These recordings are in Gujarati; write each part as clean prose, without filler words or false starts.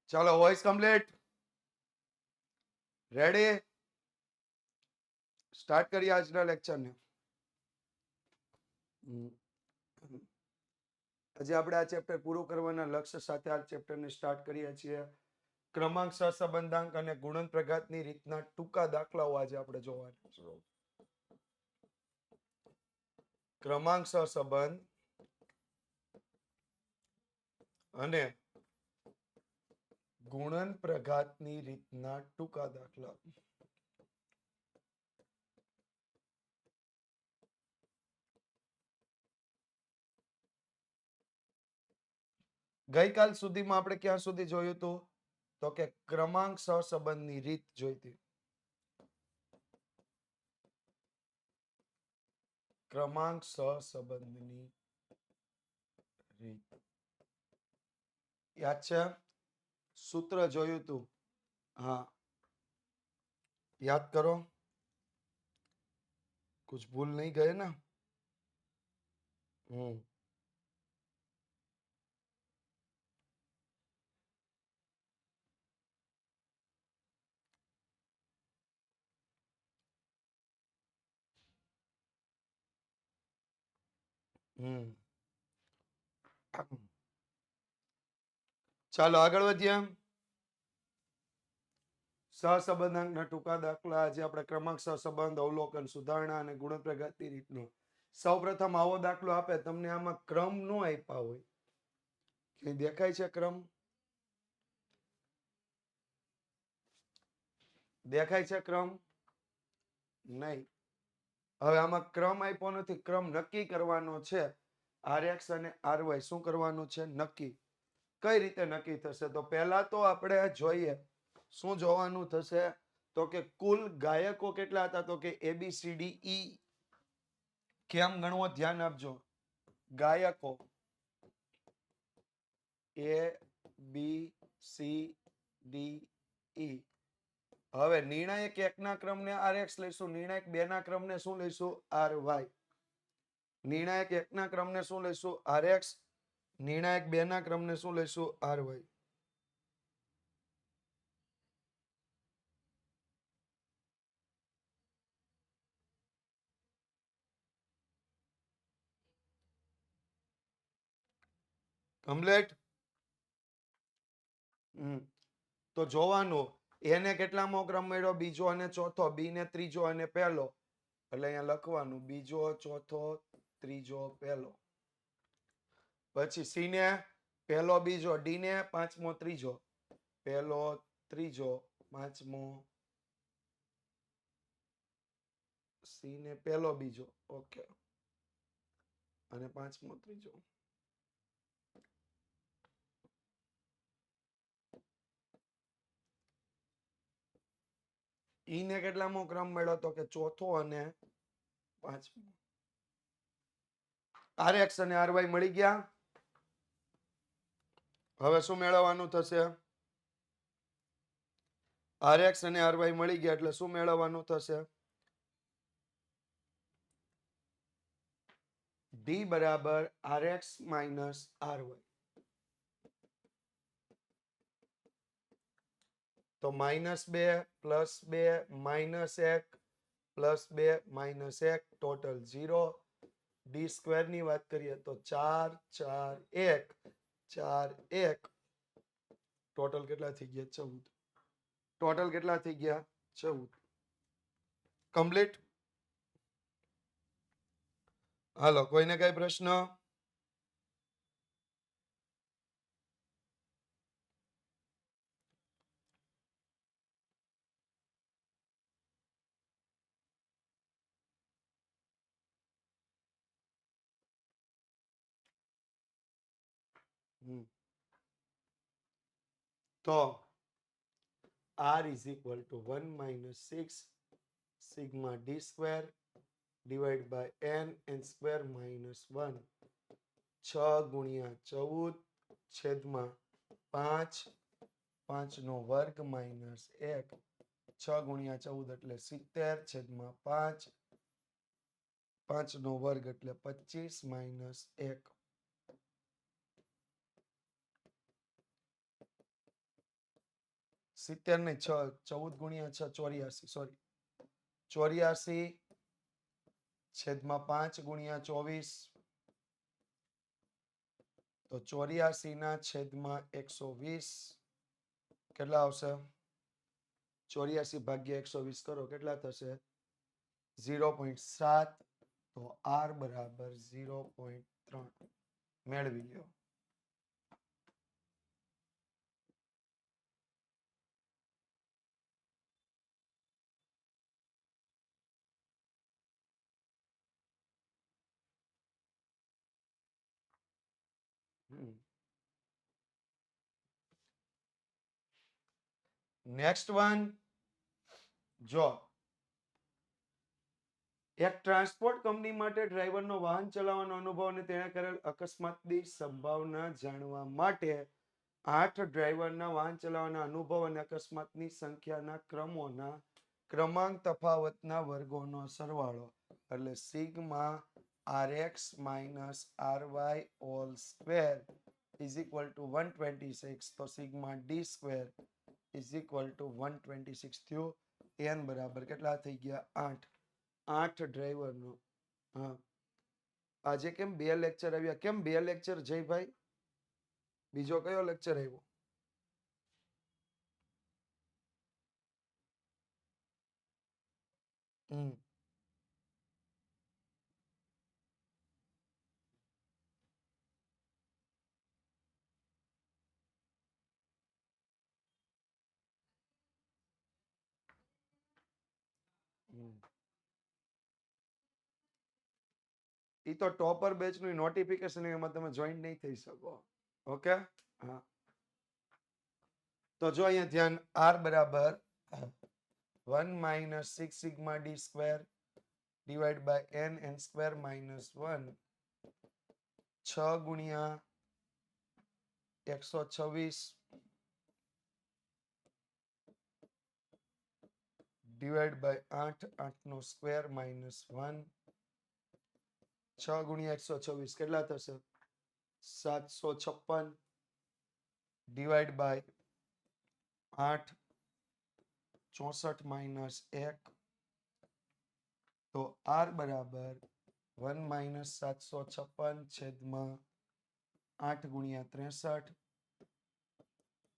ચાલો વોઇસ કમ્પ્લીટ રેડી સ્ટાર્ટ કરીએ આજના લેક્ચરને. આજે આપણે આ ચેપ્ટર પૂરું કરવાના લક્ષ્ય સાથે આ ચેપ્ટરને સ્ટાર્ટ કરીએ છીએ. ક્રમાંક સહસંબંધાંક અને ગુણન પ્રઘાતની રીતના ટૂંકા દાખલાઓ આજે આપણે જોવાના છે. ક્રમાંક સહસંબંધ અને ગુણન પ્રઘાતની રીતના ટૂંકા દાખલા. ગઈકાલ સુધીમાં આપણે ક્યાં સુધી જોયું હતું? તો કે ક્રમાંક સહસંબંધની રીત જોઈતી. ક્રમાંક સહસંબંધની રીત યાદ છે? સૂત્ર જોયું હતું. હા, યાદ કરો. कुछ भूल नहीं गए ना? हम्म हम्म ચાલો આગળ વધીએ. સહસંબંધાંકના ટૂંકા દાખલા. આજે આપણે ક્રમાંક સહસંબંધ, અવલોકન, સુધારણા અને ગુણપ્રઘાતની રીતનો. સૌપ્રથમ આવો દાખલો આપે તમને, આમાં ક્રમ નો આપ્યા હોય, કે દેખાય છે ક્રમ? દેખાય છે ક્રમ? નહીં. હવે આમાં ક્રમ આપ્યો નથી, ક્રમ નક્કી કરવાનો છે. RX અને RY શું કરવાનું છે? નક્કી. કઈ રીતે નક્કી થશે? તો પહેલા તો આપણે જોઈએ શું જોવાનું થશે? તો કે કુલ ગાયકો કેટલા હતા? તો કે ABCDE. કેમ ગણવો ધ્યાન આપજો. ગાયકો ABCDE. હવે નિર્ણાયક એકના ક્રમને RX લઈશું, નિર્ણાયક બે ના ક્રમને શું લઈશું? RY. નિર્ણાયક એકના ક્રમને શું લઈશું? RX. નિર્ણાયક બે ના ક્રમને શું લઈશું? RY. કમ્પ્લીટ. તો જોવાનું એને કેટલામો ક્રમ મળ્યો? બીજો અને ચોથો. બી ને ત્રીજો અને પહેલો. એટલે અહીંયા લખવાનું બીજો, ચોથો, ત્રીજો, પહેલો. પછી સી ને પહેલો, બીજો. ડી ને પાંચમો, ત્રીજો. પહેલો, ત્રીજો, પાંચમો. સી ને પહેલો, બીજો. ઓકે. અને પાંચમો, ત્રીજો. ઈ ને કેટલામો ક્રમ મળ્યો? તો કે ચોથો અને પાંચમો. RX અને RY મળી ગયા. હવે શું મેળવવાનું થશે? RX અને RY મળી ગયા એટલે શું મેળવવાનું થશે? D બરાબર RX માઇનસ RY. તો -2 +2 -1 +2 -1 ટોટલ 0. ડી સ્ક્વેર ની વાત કરીએ તો 4 4 1 4 1 ટોટલ કેટલા થઈ ગયા? 14. ટોટલ કેટલા થઈ ગયા? 14. કમ્પ્લીટ. હાલો, કોઈને કઈ પ્રશ્ન? તો R is equal to 1 minus 6 sigma D square divided by n square minus 1. 6 ગુણ્યા 14 છેદમાં 5. 5 નો વર્ગ માઇનસ 1. 6 ગુણ્યા 14 એટલે 70 છેદમાં 5. 5 નો વર્ગ એટલે 25 માઇનસ 1. 70 ને 6 14 ગુણ્યા 6 84 સોરી 84 છેદમાં 5 ગુણ્યા 24 તો 84 ના છેદમાં 120 કેટલા આવશે 84 ભાગ્યા 120 કરો કેટલા થશે 0.7 તો r બરાબર 0.3 મેળવી લ્યો નેક્સ્ટ વન જો એક ટ્રાન્સપોર્ટ કંપની માટે ડ્રાઈવરનો વાહન ચલાવવાનો અનુભવ અને તેણે કરેલ અકસ્માતની સંભાવના જાણવા માટે 8 ડ્રાઈવરના વાહન ચલાવવાના અનુભવ અને અકસ્માતની સંખ્યાના ક્રમોના ક્રમાંક તફાવતના વર્ગોનો સરવાળો એટલે sigma rx minus ry whole square is equal two 126 તો sigma d square is equal two 126 થયું n બરાબર કેટલા થઈ ગયા 8 ડ્રાઈવરનો હા આજે કેમ 2 લેક્ચર આવ્યા કેમ 2 લેક્ચર જયભાઈ બીજો કયો લેક્ચર આવ્યો ઈ તો ટોપર બેચ નું નોટિફિકેશન એમાં તમે જોઈન નહીં થઈ શકો ઓકે હા તો જો અહીંયા ધ્યાન r બરાબર 1 minus 6 sigma d square divide by n square minus 1 6 ગુણ્યા 126 ડિવાઈડ બાય 8 8 નો સ્ક્વેર માઇનસ 1 6 ગુણ્યા 126 કેટલા થશે 756 ડિવાઈડ બાય 8 64 માઇનસ 1 તો r બરાબર 1 માઇનસ 756 છેદમાં 8 ગુણ્યા 63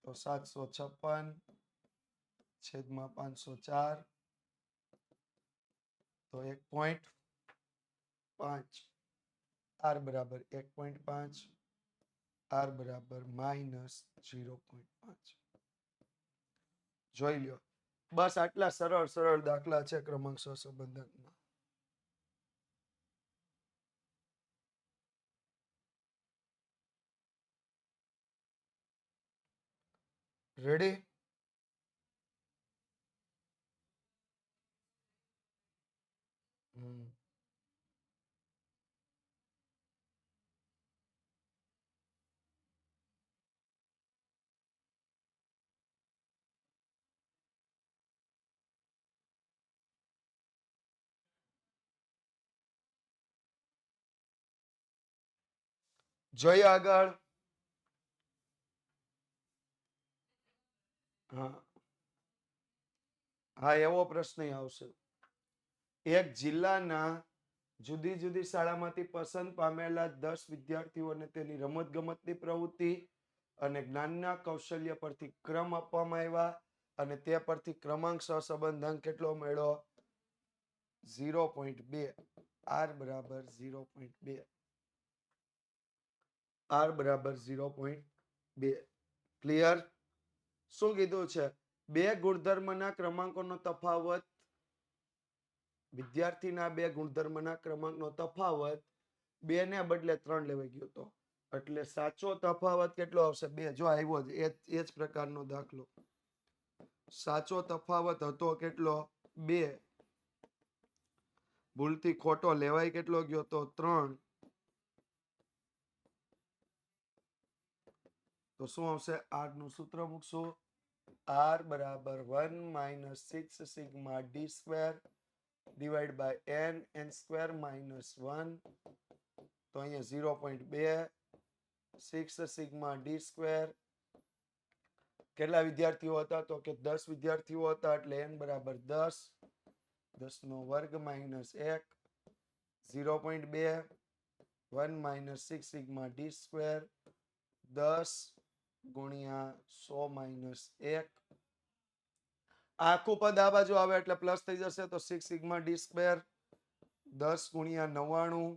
તો 756 છેદમાં 504 તો 1.5 r બરાબર 1.5 r બરાબર માઇનસ 0.5 જોઈ લ્યો બસ આટલા સરળ સરળ દાખલા છે ક્રમાંક સહસંબંધકના રેડી જોઈએ આગળ હા એવો પ્રશ્ન આવશે એક જિલ્લાના જુદી જુદી શાળામાંથી પસંદ પામેલા 10 વિદ્યાર્થીઓને તેની રમતગમતની પ્રવૃત્તિ અને જ્ઞાનના કૌશલ્ય પરથી ક્રમ આપવામાં આવ્યા અને તે પરથી ક્રમાંક સહસંબંધાંક કેટલો મળ્યો 0.2 r બરાબર 0.2 r બરાબર 0.2 ક્લિયર શું કીધું છે બે ગુણધર્મના ક્રમાંકોનો તફાવત વિદ્યાર્થીના બે ગુણધર્મના ક્રમાંકનો તફાવત 2 ને બદલે 3 લેવાઈ ગયો તો એટલે સાચો તફાવત કેટલો આવશે 2 જો આવ્યો જ એ જ પ્રકારનો દાખલો સાચો તફાવત હતો કેટલો 2 ભૂલથી ખોટો લેવાય કેટલો ગયો તો 3 તો શું આવશે r નું સૂત્ર મૂકશો r બરાબર 1 minus 6 sigma d square divide by n square minus 1 તો અહીંયા 0.2 6 સિગ્મા d સ્ક્વેર કેટલા વિદ્યાર્થીઓ હતા તો કે 10 વિદ્યાર્થીઓ હતા એટલે n બરાબર 10, 10 નો વર્ગ minus 1, 0.2, 1 minus 6 sigma D square, 10 ગુણ્યા 100 માઇનસ 1, આખું પદ આ બાજુ આવે એટલે પ્લસ થઈ જશે તો 6 સિગ્મા ડી સ્ક્વેર, 10 ગુણ્યા 99,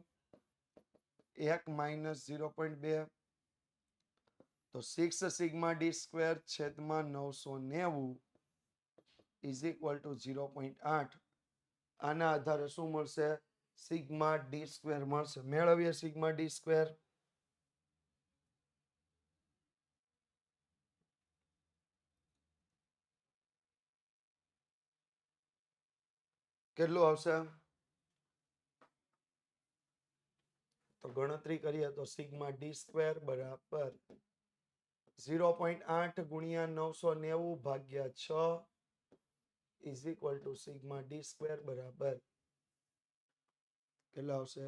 1 માઇનસ 0.2, તો 6 સિગ્મા ડી સ્ક્વેર છેદમાં 990 ઇઝ ઇક્વલ ટુ 0.8. આના આધારે શું મળશે? સિગ્મા ડી સ્ક્વેર મળશે. મેળવીએ સિગ્મા ડી સ્ક્વેર. કેટલું આવશે? તો ગણતરી કરીએ તો સિગ્મા ડી સ્ક્વેર બરાબર 0.8 ગુણ્યા 990 ભાગ્યા 6 is equal to sigma D square બરાબર કેટલા આવશે?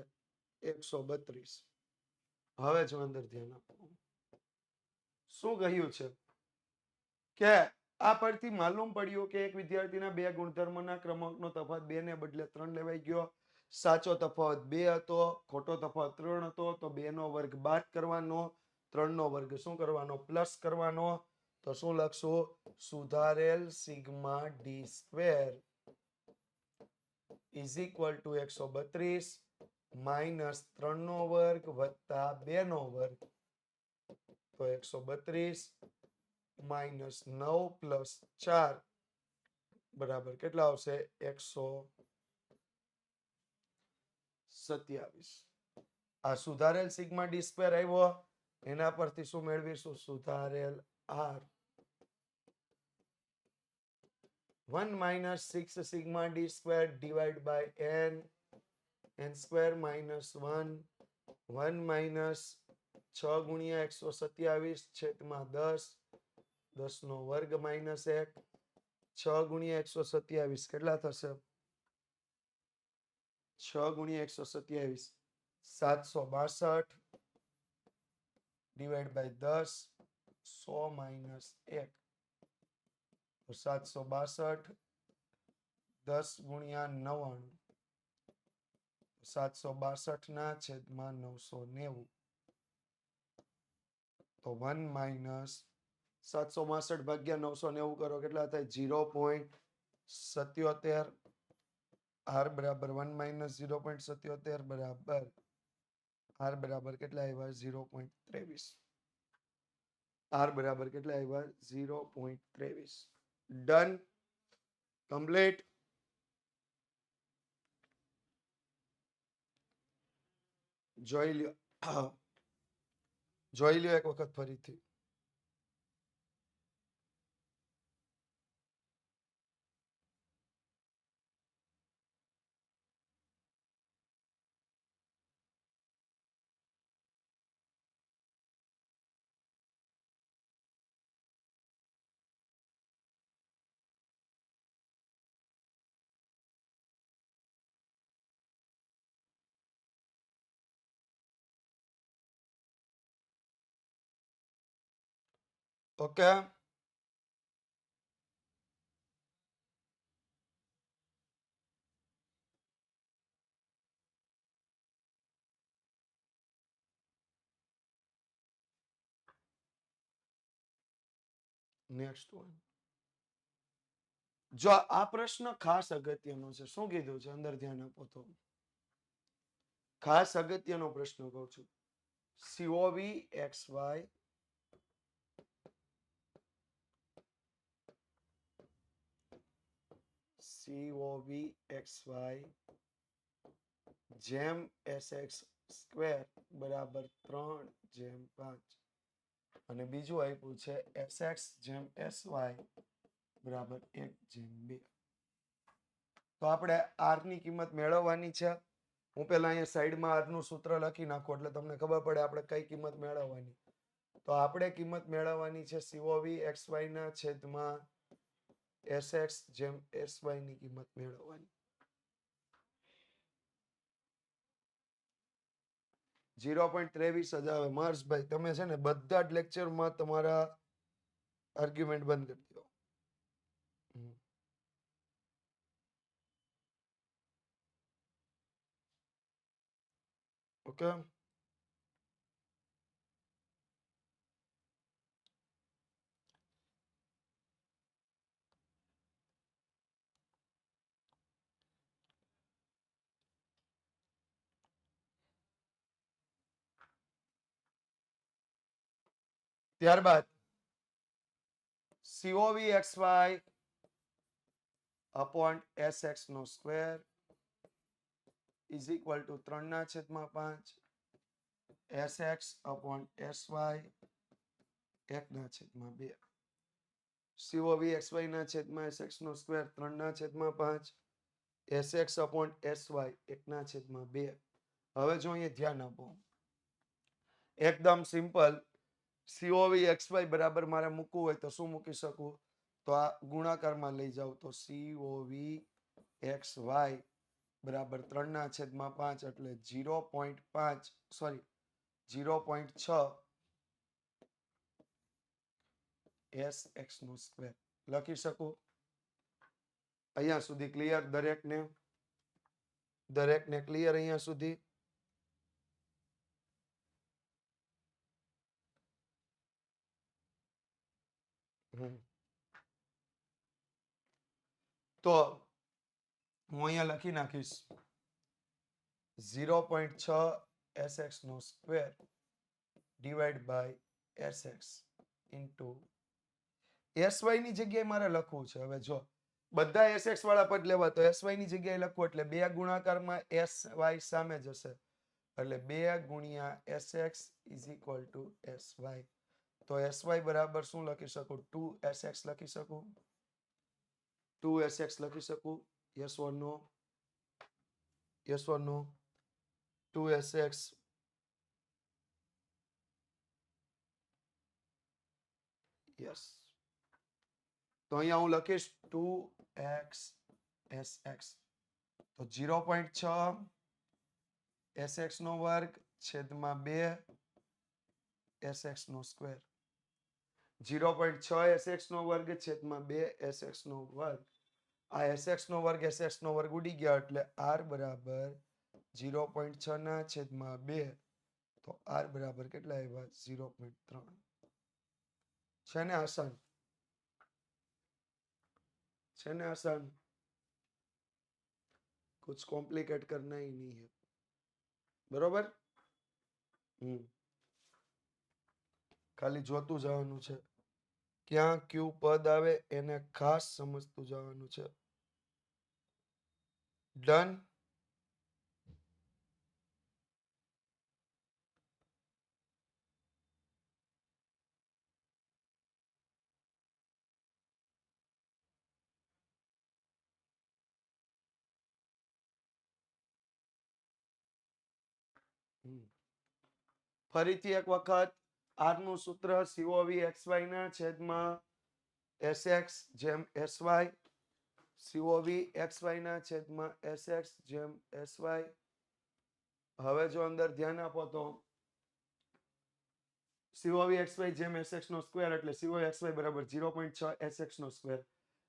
132. હવે જો અંદર ધ્યાન આપો. શું કહ્યું છે કે આ પરથી માલુમ પડ્યું કે એક વિદ્યાર્થીના બે ગુણધર્મના ક્રમાંકનો તફાવત 2 ને બદલે 3 લેવાઈ ગયો. સાચો તફાવત 2 હતો, ખોટો તફાવત 3 હતો. તો 2 નો વર્ગ બાદ કરવાનો, 3 નો વર્ગ શું કરવાનો? પ્લસ કરવાનો. તો શું લખશું? સુધારેલ sigma D square is equal two 132 minus 3 નો વર્ગ વત્તા 2 નો વર્ગ. તો 132 માઇનસ 9 પ્લસ 4 બરાબર કેટલા આવશે? 127. આ સુધારેલ સિગ્મા ડી સ્ક્વેર આવ્યો, એના પરથી શું મેળવીશું? સુધારેલ R. 1 minus 6 sigma d square divided by n square minus 1, 1 minus 6 ગુણ્યા 127 છેદમાં 10, 10 નો વર્ગ માઇનસ 1, 6 ગુણ્યા 127 કેટલા થશે? 6 ગુણ્યા 127 762 ડિવાઈડ બાય 10, 100 માઇનસ 1, તો 762 10 ગુણ્યા 99, 762 ના છેદમાં 990, તો 1 માઇનસ 762 ભાગ્યા 990 કરો કેટલા થાય? 0.77. આર બરાબર 1 માઇનસ 0.77 બરાબર આર બરાબર કેટલા આવ્યા? 0.23. આર બરાબર કેટલા આવ્યા? 0.23. Done, complete. જોઈ લ્યો, જોઈ લ્યો એક વખત ફરીથી. Okay, next one. જો આ પ્રશ્ન ખાસ અગત્યનો છે. શું કીધું છે? અંદર ધ્યાન આપો તો. ખાસ અગત્યનો પ્રશ્ન કહું છું. COV XY COV XY જેમ SX સ્ક્વેર બરાબર 3/5 અને બીજું આપ્યું છે SX જેમ SY બરાબર 1/2. તો આપણે r ની કિંમત મેળવવાની છે. હું પેલા અહીંયા સાઈડમાં r નું સૂત્ર લખી નાખું એટલે તમને ખબર પડે આપણે કઈ કિંમત મેળવવાની. તો આપણે કિંમત મેળવવાની છે COV XY ના છેદમાં SX જેમ SY ની કિંમત મેળવવાની. 0.23 જ આવે. મહર્ષભાઈ તમે છે ને બધા જ લેક્ચરમાં તમારા આર્ગ્યુમેન્ટ બંધ કરી દો. ઓકે, ત્યારબાદ COV XY upon SX નો square is equal to 3/5 SX upon SY 1/2. COV XY ના છેદમાં SX નો સ્ક્વેર 3/5 SX upon SY 1/2. હવે જો અહીંયા ધ્યાન આપો, એકદમ સિમ્પલ. COV XY બરાબર મારે મૂકવું હોય તો શું મૂકી શકું? તો આ ગુણાકારમાં લઈ જાવ તો COV XY બરાબર 3/5 એટલે 0.5 સોરી 0.6 SX નો સ્ક્વેર લખી શકું. અહીંયા સુધી ક્લિયર? દરેકને ક્લિયર અહીંયા સુધી? તો હું અહીંયા લખી નાખીશ 0.6 SX નો square divide by SX into SY ની જગ્યાએ મારે લખવું છે. હવે જો બધા SX વાળા પદ લેવા તો SY ની જગ્યાએ લખવું એટલે 2 ગુણાકારમાં SY સામે જશે એટલે 2 ગુણ્યા SX is equal two SY. તો SY બરાબર શું લખી શકું? 2SX લખી શકું. 2SX લખી શકું. Yes or no? Yes or no? 2SX yes. તો અહીંયા હું લખીશ 2x SX તો 0.6 SX નો વર્ગ છેદમાં 2 SX નો સ્ક્વેર. 0.6 SX નો વર્ગ છેદમાં 2 SX નો વર્ગ. આ SX નો વર્ગ SX નો વર્ગ ઉડી ગયા એટલે R બરાબર 0.6 ના છેદમાં 2 તો R બરાબર કેટલા આવ્યા? 0.3. છે ને આસાન? છે ને આસાન? कुछ कॉम्प्लिकेट करना ही नहीं है. बरोबर? ખાલી જોતું જવાનું છે. ક્યાં ક્યુ પદ આવે એને ખાસ સમજતું જવાનું છે. ડન? ફરીથી એક વખત R નું સૂત્ર COV XY ના છેદમાં SX જેમ SY COV XY ના છેદમાં SX જેમ SY. હવે જો અંદર ધ્યાન આપો તો COV XY જેમ SX નો સ્ક્વેર એટલે COV XY બરાબર 0.6 SX નો સ્ક્વેર.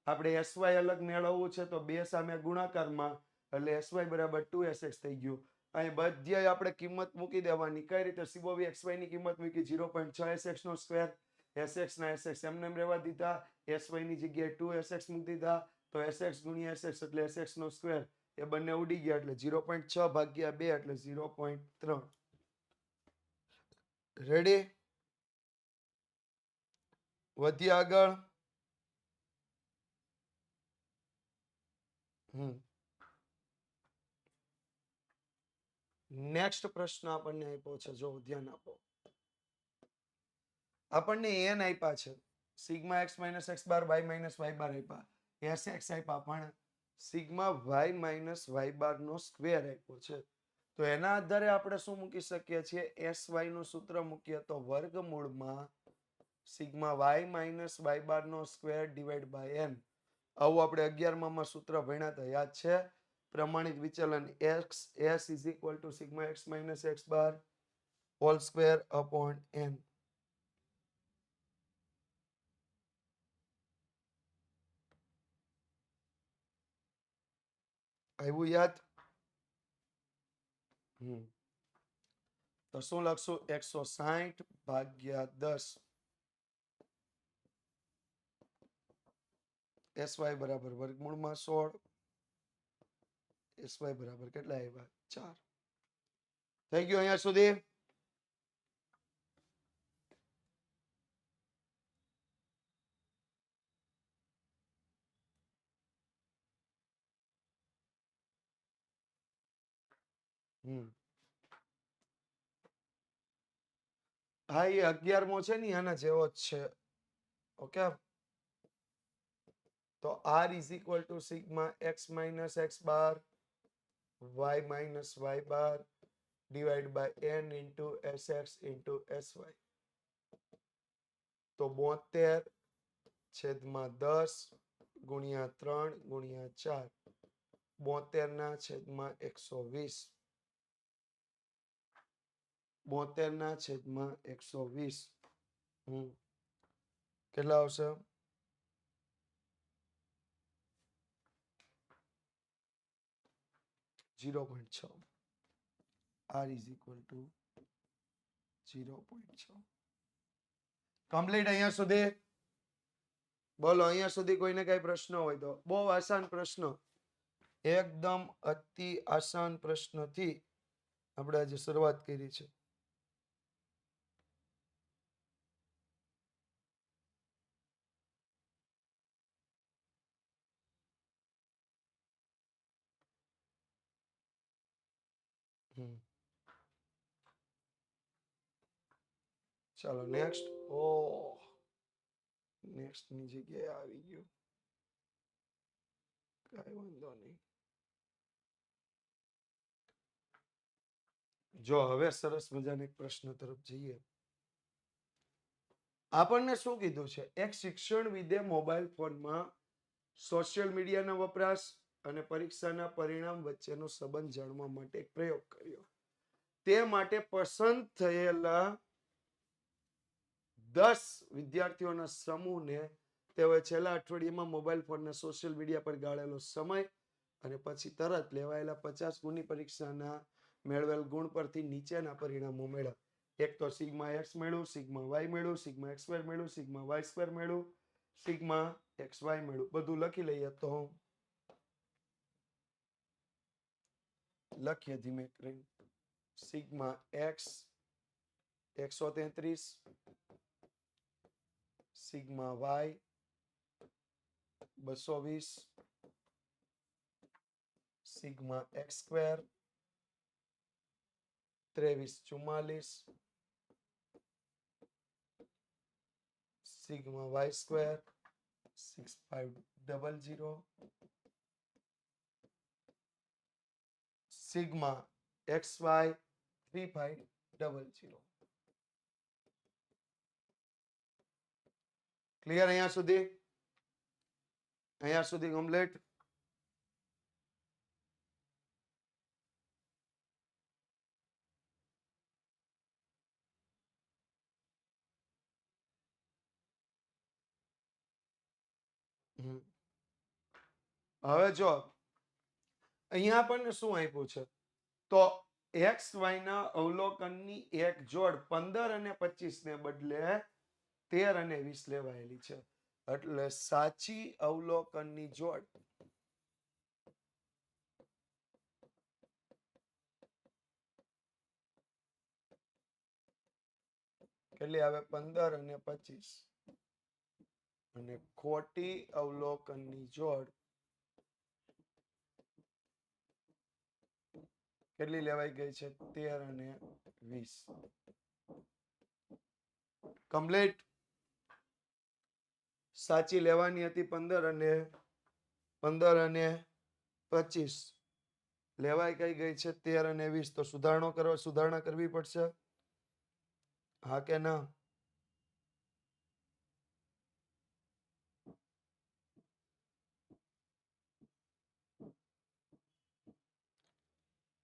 આપણે SY અલગ મેળવવું છે તો 2 સામે ગુણાકારમાં એટલે SY બરાબર 2SX થઈ ગયું. અહીં બધ્યાય આપણે કિંમત મૂકી દેવાની. કઈ રીતે? COV XY ની કિંમત મૂકી 0.6 SX નો સ્ક્વેર. SX ના SX એમને રહેવા દીધા. SY ની જગ્યાએ 2SX મૂકી દીધા તો SX ગુણ્યા SX એટલે SX નો સ્ક્વેર. એ બંને ઉડી ગયા એટલે 0.6 ભાગ્યા 2 એટલે 0.3. રેડી? વધીએ આગળ. નેક્સ્ટ પ્રશ્ન આપણને આપ્યો છે, જો ધ્યાન આપો. આપણને n આપ્યા છે, સિગ્મા x માઇનસ x બાર y માઇનસ y બાર આપ્યા, sx આપ્યા, પણ sigma y minus y bar નો સ્ક્વેર આપ્યો છે. તો એના આધારે આપણે શું મૂકી શકીએ છીએ? sy નું સૂત્ર મૂકીએ તો વર્ગમૂળમાં sigma y minus y bar નો સ્ક્વેર ડિવાઈડ બાય n. આવું આપણે 11 માં સૂત્ર ભણ્યા હતા, યાદ છે? પ્રમાણિત વિચલન x s is equal to sigma x minus x bar whole square upon n. આવ્યું યાદ? તો શું લખશું? 160 ભાગ્યા 10 SY બરાબર વર્ગમૂળમાં 16. SY બરાબર કેટલા આવ્યા? 4. થઈ ગયું અહીંયા સુધી? હા, એ 11મો છે ને આના જેવો જ છે. ઓકે, તો R is equal to sigma x minus x bar y minus y bar divided by n into sx into sy. તો 72 છેદમાં 10 ગુણ્યા 3 ગુણ્યા 4 72 ના છેદમાં 120 72 ના છેદમાં 120 કેટલા આવશે? 0.6. R is equal to 0.6. Complete અહીંયા સુધી? બોલો, અહીંયા સુધી કોઈને કઈ પ્રશ્ન હોય તો? બહુ આસાન પ્રશ્ન, એકદમ અતિ આસાન પ્રશ્નથી આપણે આજે શરૂઆત કરી છે. ચાલો નેક્સ્ટ. ઓ નેક્સ્ટ ની જગ્યાએ આવી ગયું, કઈ વાંધો નહીં. જો હવે સરસ મજાનો એક પ્રશ્ન તરફ જઈએ. આપણને શું કીધું છે? એક શિક્ષણવિદે મોબાઈલ ફોનમાં સોશિયલ મીડિયાનો વપરાશ અને પરીક્ષાના પરિણામ વચ્ચેનો સંબંધ જાણવા માટે એક પ્રયોગ કર્યો. તે માટે પસંદ થયેલા 10 વિદ્યાર્થીઓના સમૂહને તેઓએ છેલ્લા અઠવાડિયામાં મોબાઈલ ફોનના સોશિયલ મીડિયા પર ગાળેલો સમય અને પછી તરત લેવાયેલા 50 ગુણની પરીક્ષાના મેળવેલ ગુણ પરથી નીચેના પરિણામો મેળવ્યા. એક તો સિગ્મા એક્સ મેળવું, સિગ્મા વાય મેળવું, સિગ્મા એક્સ સ્ક્વેર મેળવું, સિગ્મા વાય સ્ક્વેર મેળવું, સિગ્મા એક્સ વાય મેળવું. બધું લખી લઈએ તો લખીએ ધીમે કરીને. Sigma x 133, sigma y 220, sigma x square 2344, sigma y square 6500, sigma x y 3500. Clear અહીંયા સુધી? અહીંયા સુધી કમ્પ્લીટ? હવે જો અહીંયા આપણને શું આપ્યું છે? તો એક્સ વાય ના અવલોકનની એક જોડ 15 અને 25 ને બદલે 13 અને 20 લેવાયેલી છે. એટલે સાચી અવલોકનની જોડ કેટલી આવે? 15 અને 25. અને ખોટી અવલોકનની જોડ કેટલી લેવાઈ ગઈ છે? 13 અને 20. કમ્પ્લીટ? સાચી લેવાની હતી 15 અને 25, લેવાઈ કઈ ગઈ છે 13 અને 20. તો સુધારણા કરવી પડશે, હા કે ના?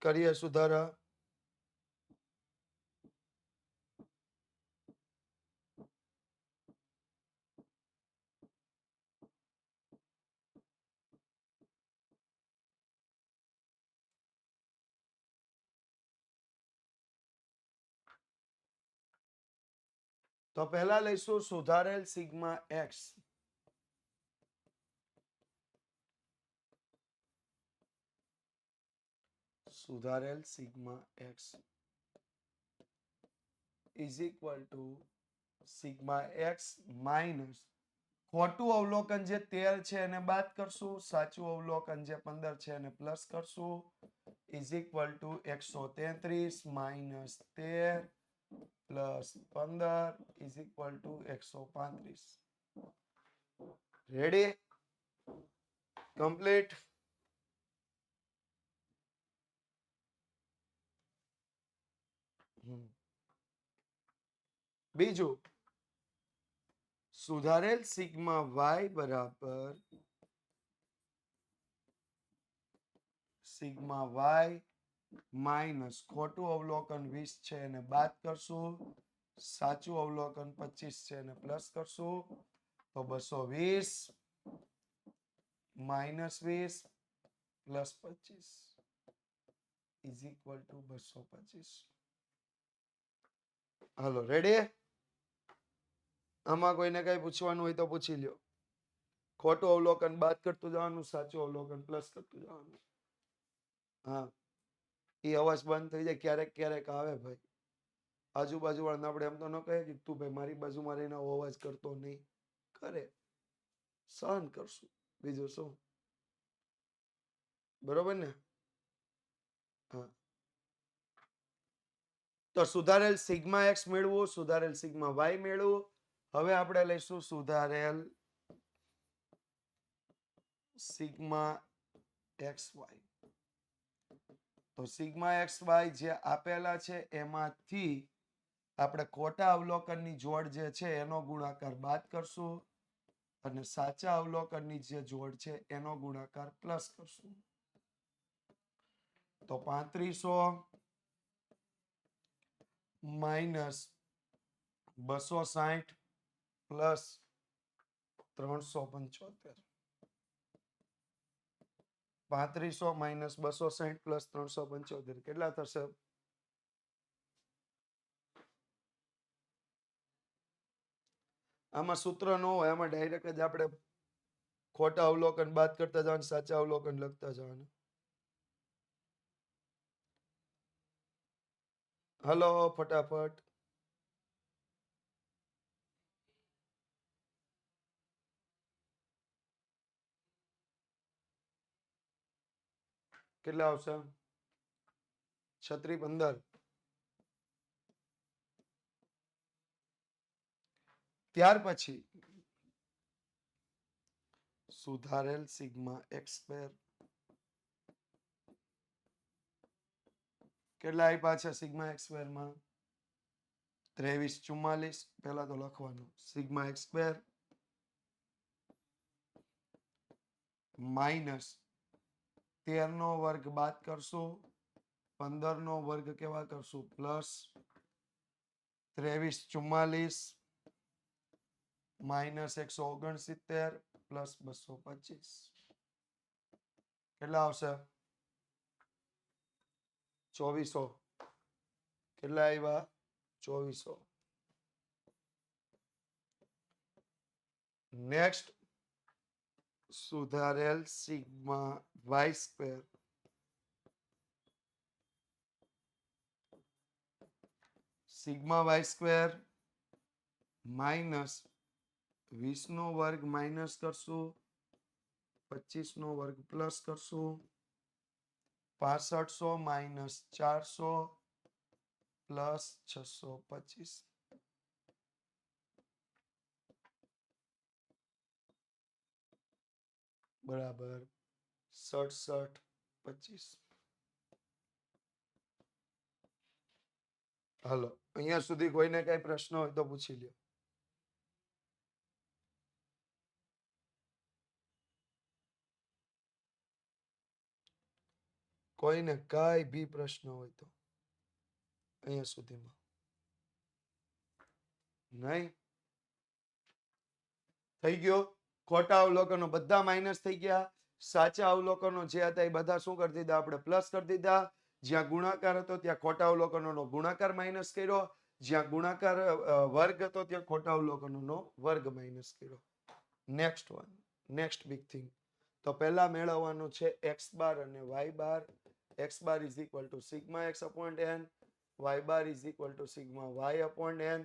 કરીએ સુધારા. તો પહેલા લઈશું સુધારેલ સિગ્મા એક્સ. સુધારેલ sigma x is equal to sigma x minus ખોટું અવલોકન જે 13 છે એને બાદ કરશું, સાચું અવલોકન જે 15 છે એને પ્લસ કરશું, is equal two 133 minus 13 plus 15 is equal two 135. Ready? Complete. બીજું, સુધારેલ સિગ્મા વાય બરાબર સિગ્મા વાય માઇનસ ખોટું અવલોકન 20 છે એને બાદ કરશું, સાચું અવલોકન 25 છે એને પ્લસ કરશું, તો 220 minus 20 plus 25 is equal two 225. Hello, ready? આમાં કોઈને કઈ પૂછવાનું હોય તો પૂછી લ્યો. ખોટું અવલોકન બાદ કરતું જવાનું, સાચું અવલોકન પ્લસ કરતું જવાનું. હા, એ અવાજ બંધ થઈ જાય ક્યારેક ક્યારેક આવે ભાઈ. આજુબાજુ વાળાને આપણે એમ તો ન કહે કે તું ભાઈ મારી બાજુમાં રહીને અવાજ કરતો નહીં. કરે, સહન કરશું, બીજું શું? બરોબર ને? હા. તો સુધારેલ સિગ્મા એક્સ મેળવું, સુધારેલ સિગ્મા વાય મેળવું. હવે આપણે લઈશું સુધારેલ સિગ્મા એક્સ વાય. તો સિગ્મા એક્સ વાય જે આપેલા છે એમાંથી આપણે ખોટા અવલોકનની જોડ જે છે એનો ગુણાકાર બાદ કરશું અને સાચા અવલોકનની જે જોડ છે એનો ગુણાકાર પ્લસ કરશું. તો 3500 માઇનસ 260 પ્લસ 375. 3500 માઇનસ 260 પ્લસ 375 કેટલા થશે? આમાં સૂત્ર ન હોય, આમાં ડાયરેક્ટ જ આપણે ખોટા અવલોકન બાદ કરતા જવાનું, સાચા અવલોકન લખતા જવાનું. હલો, ફટાફટ. કેટલા આવશે? 3615. ત્યાર પછી સુધારેલ સિગ્મા એક્સ સ્ક્વેર. કેટલા આપ્યા છે સિગ્મા એક્સ સ્ક્વેર માં? 2344. પહેલા તો લખવાનું સિગ્મા એક્સ સ્ક્વેર માઇનસ 13 નો વર્ગ બાદ કરશું, 15 નો વર્ગ કેવા કરશું? Plus 2344 minus 169 plus 225. કેટલા આવશે? 2400. કેટલા આવ્યા? 2400. નેક્સ્ટ સુધારેલ sigma y square. Sigma y square minus 20 નો વર્ગ માઇનસ કરશું, 25 નો વર્ગ પ્લસ કરશું, 6500 માઇનસ 400 પ્લસ 625 બરાબર 6725. હાલો, અહીંયા સુધી કોઈને કઈ પ્રશ્ન હોય તો પૂછી લ્યો. કોઈને કઈ બી પ્રશ્ન હોય તો અહીંયા સુધીમાં? નહીં? થઈ ગયો? ખોટા અવલોકનો બધા માઇનસ થઈ ગયા, સાચા અવલોકનો જે હતા એ બધા શું કરી દીધા? આપણે પ્લસ કરી દીધા. જ્યાં ગુણાકાર હતો ત્યાં ખોટા અવલોકનોનો ગુણાકાર માઇનસ કર્યો, જ્યાં ગુણાકાર વર્ગ હતો ત્યાં ખોટા અવલોકનોનો વર્ગ માઇનસ કર્યો. Next one, next big thing. તો પહેલા મેળવવાનું છે એક્સ બાર અને y bar. X bar is equal to sigma x upon n, y bar is equal to sigma y upon n.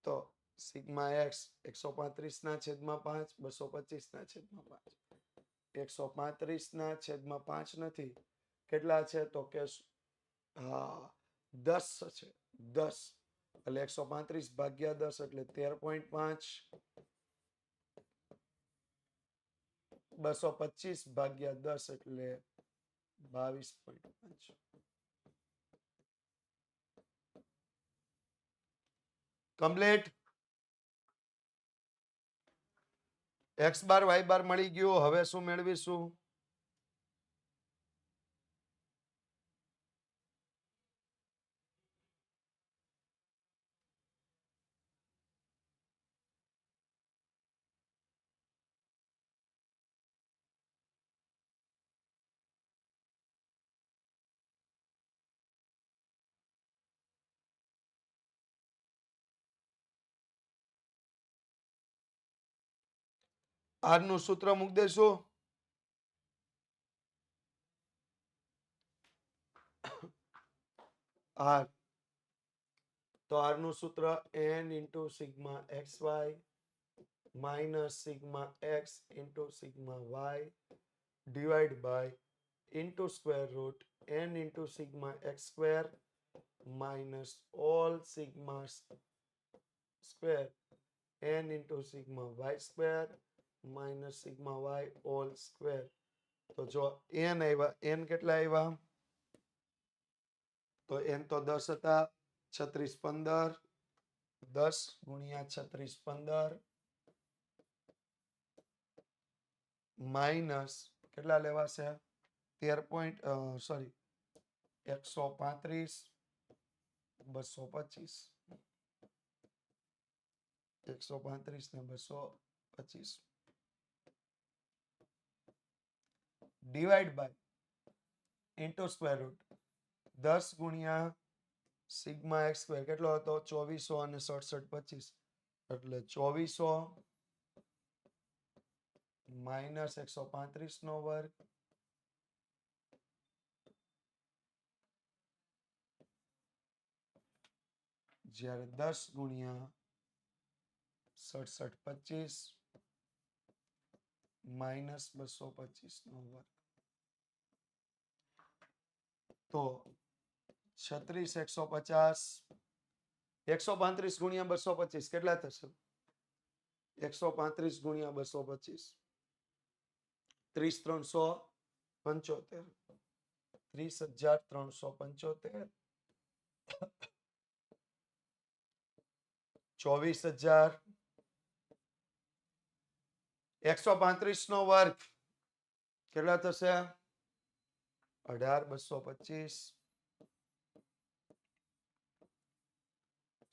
તો સિગ્મા એક્સ 135 ના છેદમાં 5, 225 ના છેદમાં 5. 135 ના છેદમાં 5 નથી. કેટલા છે તો કે 10 છે. 10 એટલે 135 ભાગ્યા 10 એટલે 13.5. 225 ભાગ્યા 10 એટલે 22.5. કમ્પ્લીટ. એક્સ બાર વાય બાર મળી ગયું. હવે શું મેળવીશું? આર નું સૂત્ર મૂકી દેશું. આર તો આર નું સૂત્ર n into sigma x y minus sigma x into sigma y divide by into square root n into sigma x square minus whole sigma square n into sigma y square minus sigma y whole square. તો જો n આવ્યા, n કેટલા આવ્યા? તો n તો 10 હતા. 36 15, 10 ગુણ્યા 36 15 માઇનસ કેટલા લેવાશે? 135 225. 135 ને 225 divide by into square root 10 ગુણ્યા સિગ્મા એક્સ સ્ક્વેર કેટલો હતો? 2400 અને 67 25 એટલે 2400 માઇનસ 135 નો વર્ગ જ્યારે 10 ગુણ્યા 67 25 માઇનસ 225 નો વર્ગ. તો 36 150 135 ગુણ્યા 225 કેટલા થશે? 135 ગુણ્યા 225 30 375 24,000 135 નો વર્ગ કેટલા થશે? 18,225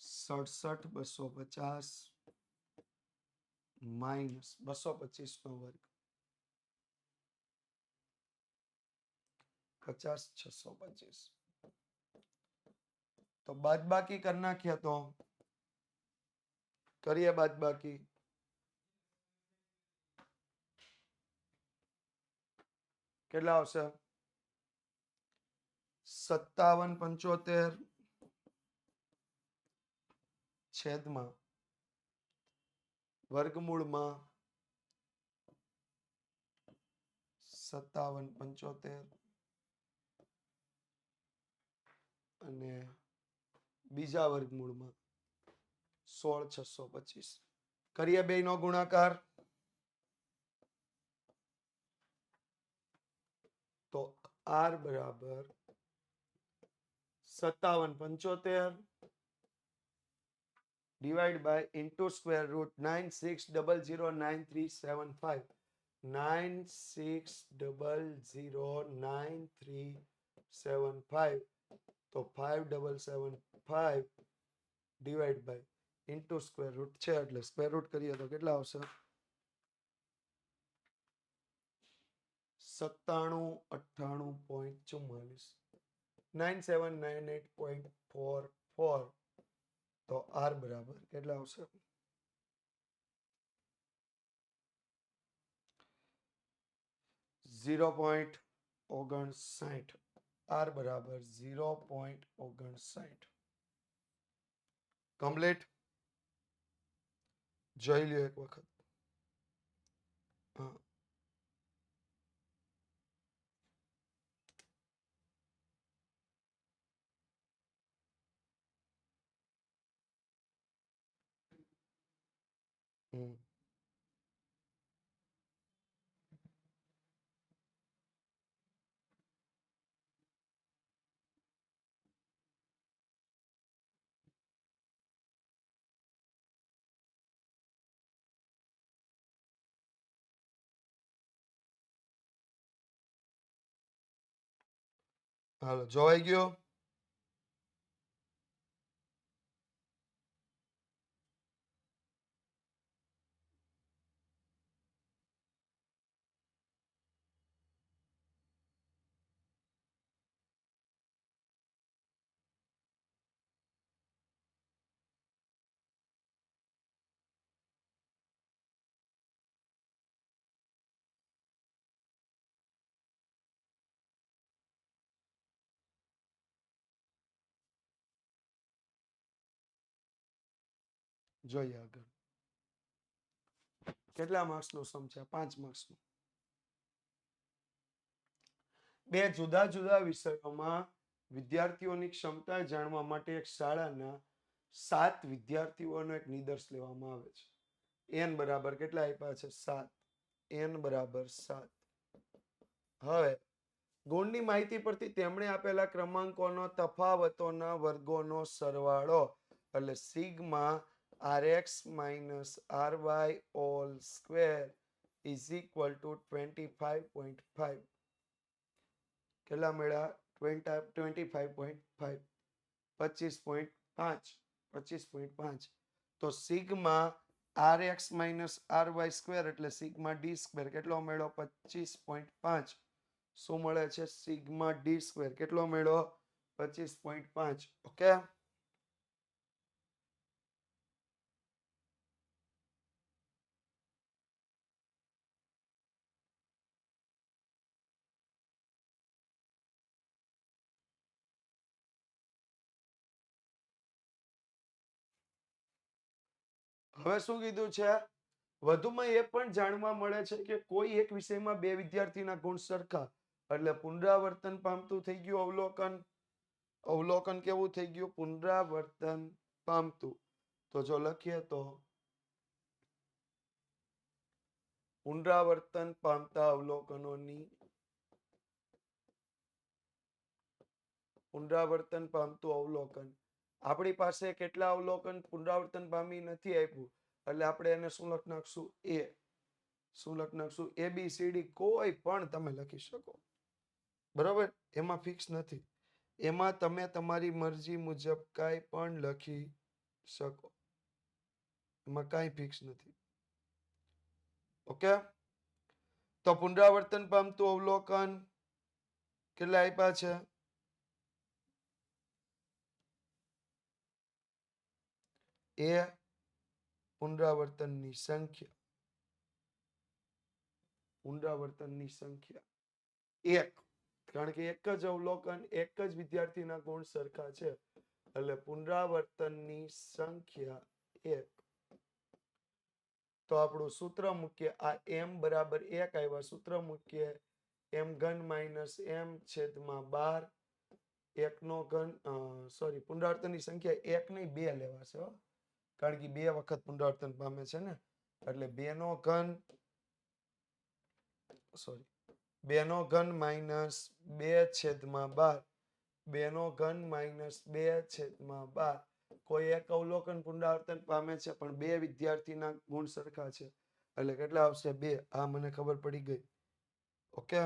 67,250 માઇનસ 225 નો વર્ગ 50,625. તો બાદબાકી કરી નાખીએ તો કરીએ બાદબાકી. કેટલા આવશે? 57,75 છેદમાં વર્ગમૂળમાં 57,75 અને બીજા વર્ગમૂળમાં 16,625. કરીએ બે નો ગુણાકાર. તો આર બરાબર 57,75 divided by into square root 96009375. 96009375. તો 5775 divide by into square root છે એટલે સ્ક્વેર રૂટ કરીએ તો કેટલા આવશે? 9798.44 9798.44 તો આર બરાબર કેટલા આવશે? 0.59. આર બરાબર 0.59. કમ્પ્લીટ. જોઈ લ્યો એક વખત. હા. હાલો, જોવાઈ ગયો? જોઈએ આગળ. કેટલા માર્ક્સનો સમ છે? 5 માર્ક્સનો. બે જુદા જુદા વિષયોમાં વિદ્યાર્થીઓની ક્ષમતા જાણવા માટે એક શાળાના 7 વિદ્યાર્થીઓનો એક નિદર્શ લેવામાં આવે છે. n બરાબર કેટલા આપ્યા છે? 7. n બરાબર 7. હવે ગુણની માહિતી પરથી તેમણે આપેલા ક્રમાંકોનો તફાવતોના વર્ગોનો સરવાળો એટલે sigma rx minus ry all square is equal two 25.5. કેટલા મળ્યા? 25.5. 25.5. 25.5. તો sigma rx minus ry square એટલે સિગ્મા ડી સ્ક્વેર કેટલો મળ્યો? 25.5. શું મળે છે? સિગ્મા ડી સ્ક્વેર કેટલો મળ્યો? 25.5. ઓકે. હવે શું કીધું છે? વધુમાં એ પણ જાણવા મળે છે કે કોઈ એક વિષયમાં બે વિદ્યાર્થીના ગુણ સરખા એટલે પુનરાવર્તન પામતું થઈ ગયું અવલોકન. અવલોકન કેવું થઈ ગયું? પુનરાવર્તન પામતું. તો જો લખીએ તો પુનરાવર્તન પામતા અવલોકનોની પુનરાવર્તન પામતું અવલોકન. આપણી પાસે કેટલા અવલોકન પુનરાવર્તન પામી નથી આપ્યું એટલે આપણે એને શું લખી નાખશું? એ. શું લખી નાખશું? ABCD કોઈ પણ તમે લખી શકો. બરોબર? એમાં ફિક્સ નથી. એમાં તમે તમારી મરજી મુજબ કાંઈ પણ લખી શકો. એમાં કાંઈ ફિક્સ નથી. ઓકે. તો પુનરાવર્તન પામતું અવલોકન કેટલા આપ્યા છે? એ પુનરાવર્તનની સંખ્યા. પુનરાવર્તનની સંખ્યા 1. કારણ કે એક જ અવલોકન એક જ વિદ્યાર્થીના ગુણ સરખા છે એટલે પુનરાવર્તનની સંખ્યા 1. તો આપણું સૂત્ર મૂકીએ. આ m બરાબર 1 આવ્યા. સૂત્ર મૂકીએ m ઘન માઇનસ m છેદમાં 12. એકનો ઘન સોરી પુનરાવર્તનની સંખ્યા 1 નહીં 2 લેવાશે. કારણ કે 2 વખત પુનરાવર્તન પામે છે ને એટલે 2 નો ઘન સોરી 2 નો ઘન માઇનસ 2 છેદમાં 12. 2 નો ઘન માઇનસ 2 છેદમાં 12. કોઈ એક અવલોકન પુનરાવર્તન પામે છે પણ બે વિદ્યાર્થીના ગુણ સરખા છે એટલે કેટલા આવશે? 2. આ મને ખબર પડી ગઈ. ઓકે.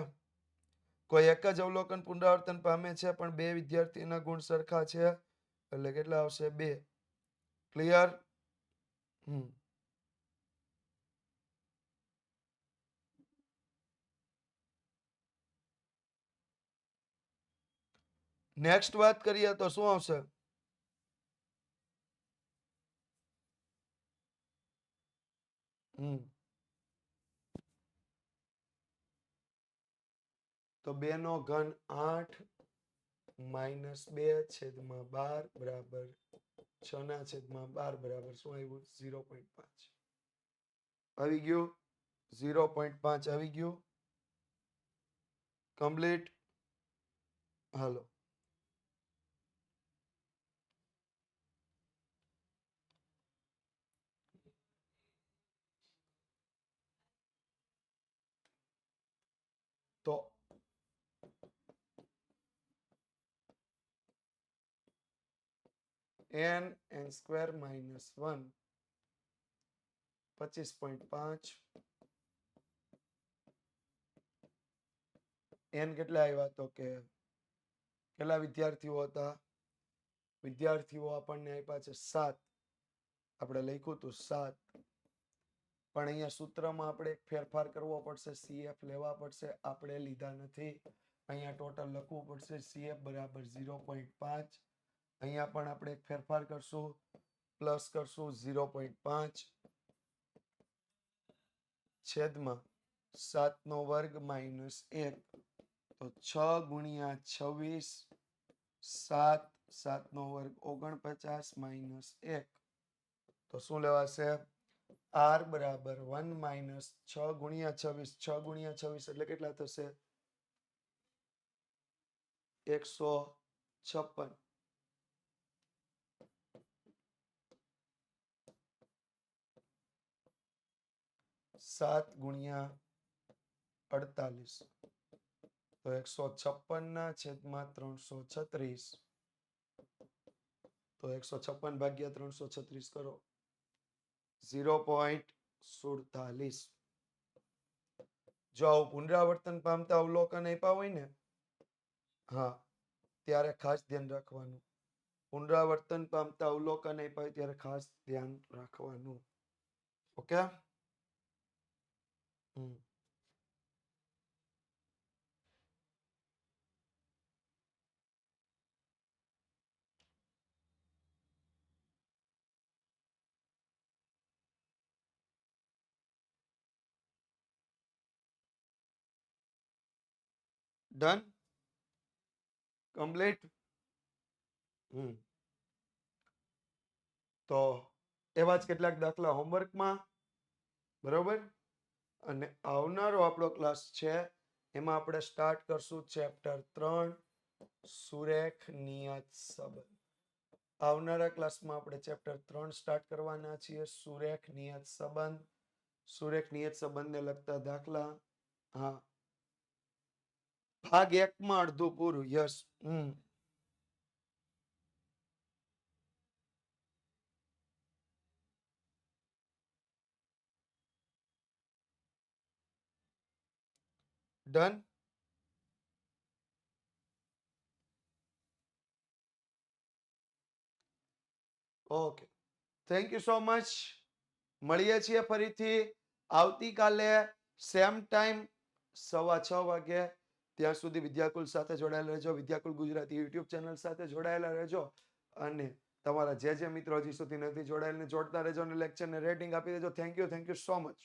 કોઈ એક જ અવલોકન પુનરાવર્તન પામે છે પણ બે વિદ્યાર્થીના ગુણ સરખા છે એટલે કેટલા આવશે? 2. ક્લિયર? નેક્સ્ટ વાત કરીએ તો શું આવશે? તો 2 નો ઘન 8 માઇનસ 2/12 બરાબર 6/12 બરાબર શું આવ્યું 0.5 આવી ગયું 0.5 આવી ગયું કમ્પ્લીટ હાલો તો n સ્ક્વેર માઇનસ 1 25.5 n કેટલા આવ્યા તો કે કેટલા વિદ્યાર્થીઓ હતા વિદ્યાર્થીઓ આપણને આપ્યા છે 7 આપણે લખ્યું હતું 7 પણ અહીંયા સૂત્રમાં આપણે ફેરફાર કરવો પડશે CF લેવા પડશે આપણે લીધા નથી અહીંયા ટોટલ લખવું પડશે CF બરાબર 0.5 અહીંયા પણ આપણે ફેરફાર કરશું પ્લસ કરશું 0.5 છેદમાં 7 નો વર્ગ માઇનસ 1 તો 6 ગુણ્યા 26 7 7 નો વર્ગ 49 માઇનસ 1 તો શું લેવાશે r બરાબર 1 માઇનસ 6 ગુણ્યા 26 6 ગુણ્યા 26 એટલે કેટલા થશે 156 7 ગુણ્યા 48 તો 156 ના છેદમાં 336 તો 156 ભાગ્યા 336 કરો 0.47 જો આવું પુનરાવર્તન પામતા અવલોકન આપ્યા હોય ને હા ત્યારે ખાસ ધ્યાન રાખવાનું પુનરાવર્તન પામતા અવલોકન આપ્યા હોય ત્યારે ખાસ ધ્યાન રાખવાનું ઓકે ડન કમ્પ્લીટ તો એવા જ કેટલાક દાખલા હોમવર્કમાં બરોબર અને આવનારો આપણો ક્લાસ છે એમાં આપણે સ્ટાર્ટ કરશું ચેપ્ટર 3 સુરેખ નિયત સંબંધ આવનારા ક્લાસમાં આપણે ચેપ્ટર 3 સ્ટાર્ટ કરવાના છીએ સુરેખ નિયત સંબંધને લગતા દાખલા હા ભાગ 1 માં અડધું પૂરું yes done okay thank you so much મળીએ છીએ ફરીથી આવતીકાલે સેમ ટાઈમ 6:15 વાગે ત્યાં સુધી વિદ્યાકુલ સાથે જોડાયેલા રહેજો વિદ્યાકુલ ગુજરાતી યુટ્યુબ ચેનલ સાથે જોડાયેલા રહેજો અને તમારા જે મિત્રો હજી સુધી નથી જોડાયેલા જોડતા રહેજો અને લેક્ચરને રેટિંગ આપી દેજો થેન્ક યુ સો મચ